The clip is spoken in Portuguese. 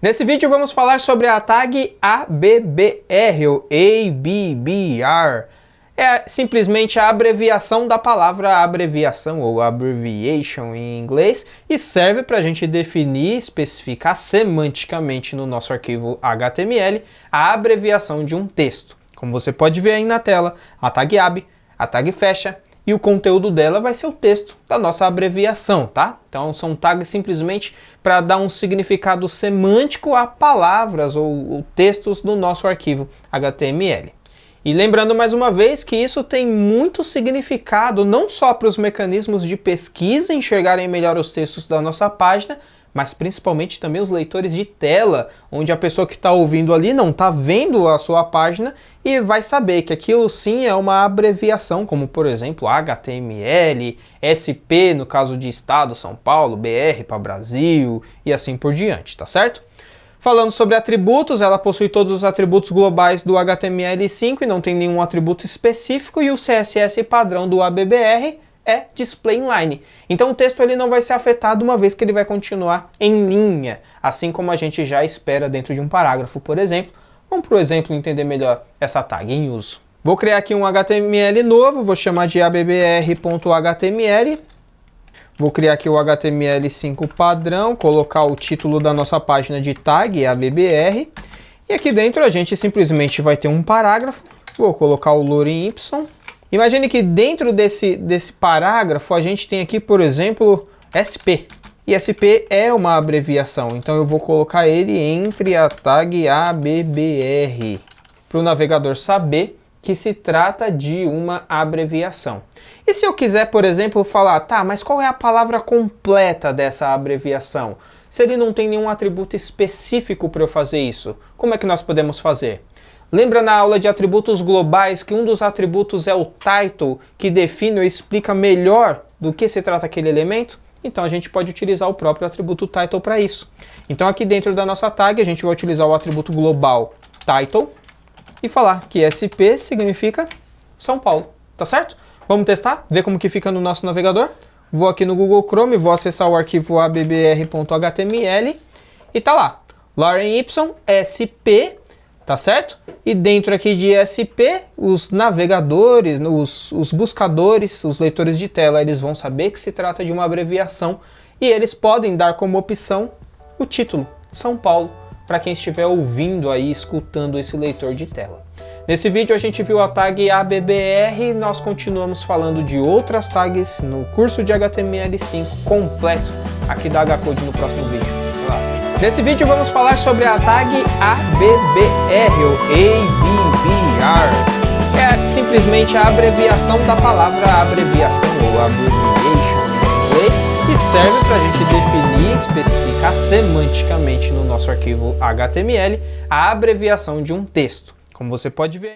Nesse vídeo vamos falar sobre a tag ABBR ou ABBR. É simplesmente a abreviação da palavra abreviação ou abbreviation em inglês e serve para a gente definir, especificar semanticamente no nosso arquivo HTML a abreviação de um texto. Como você pode ver aí na tela, a tag ab, a tag fecha e o conteúdo dela vai ser o texto da nossa abreviação, tá? Então são tags simplesmente para dar um significado semântico a palavras ou textos do nosso arquivo HTML. E lembrando mais uma vez que isso tem muito significado não só para os mecanismos de pesquisa enxergarem melhor os textos da nossa página, mas principalmente também os leitores de tela, onde a pessoa que está ouvindo ali não está vendo a sua página e vai saber que aquilo sim é uma abreviação, como por exemplo HTML, SP no caso de Estado, São Paulo, BR para Brasil e assim por diante, tá certo? Falando sobre atributos, ela possui todos os atributos globais do HTML5 e não tem nenhum atributo específico, e o CSS padrão do ABBR é display inline. Então o texto ele não vai ser afetado uma vez que ele vai continuar em linha, assim como a gente já espera dentro de um parágrafo, por exemplo. Vamos, por exemplo, entender melhor essa tag em uso. Vou criar aqui um HTML novo, vou chamar de abbr.html. Vou criar aqui o HTML5 padrão, colocar o título da nossa página de tag, ABBR. E aqui dentro a gente simplesmente vai ter um parágrafo. Vou colocar o lorem ipsum. Imagine que dentro desse parágrafo a gente tem aqui, por exemplo, SP. E SP é uma abreviação, então eu vou colocar ele entre a tag ABBR, para o navegador saber que se trata de uma abreviação. E se eu quiser, por exemplo, falar, tá, mas qual é a palavra completa dessa abreviação? Se ele não tem nenhum atributo específico para eu fazer isso, como é que nós podemos fazer? Lembra na aula de atributos globais que um dos atributos é o title, que define ou explica melhor do que se trata aquele elemento? Então a gente pode utilizar o próprio atributo title para isso. Então aqui dentro da nossa tag a gente vai utilizar o atributo global title e falar que SP significa São Paulo, tá certo? Vamos testar, ver como que fica no nosso navegador. Vou aqui no Google Chrome, vou acessar o arquivo abbr.html e tá lá, lorem ipsum SP, tá certo? E dentro aqui de SP, os navegadores, os buscadores, os leitores de tela, eles vão saber que se trata de uma abreviação e eles podem dar como opção o título, São Paulo, para quem estiver ouvindo aí, escutando esse leitor de tela. Nesse vídeo a gente viu a tag ABBR e nós continuamos falando de outras tags no curso de HTML5 completo aqui da HCode no próximo vídeo. Nesse vídeo vamos falar sobre a tag ABBR ou ABBR. É simplesmente a abreviação da palavra abreviação ou abbreviation em inglês e serve para a gente definir, especificar semanticamente no nosso arquivo HTML a abreviação de um texto. Como você pode ver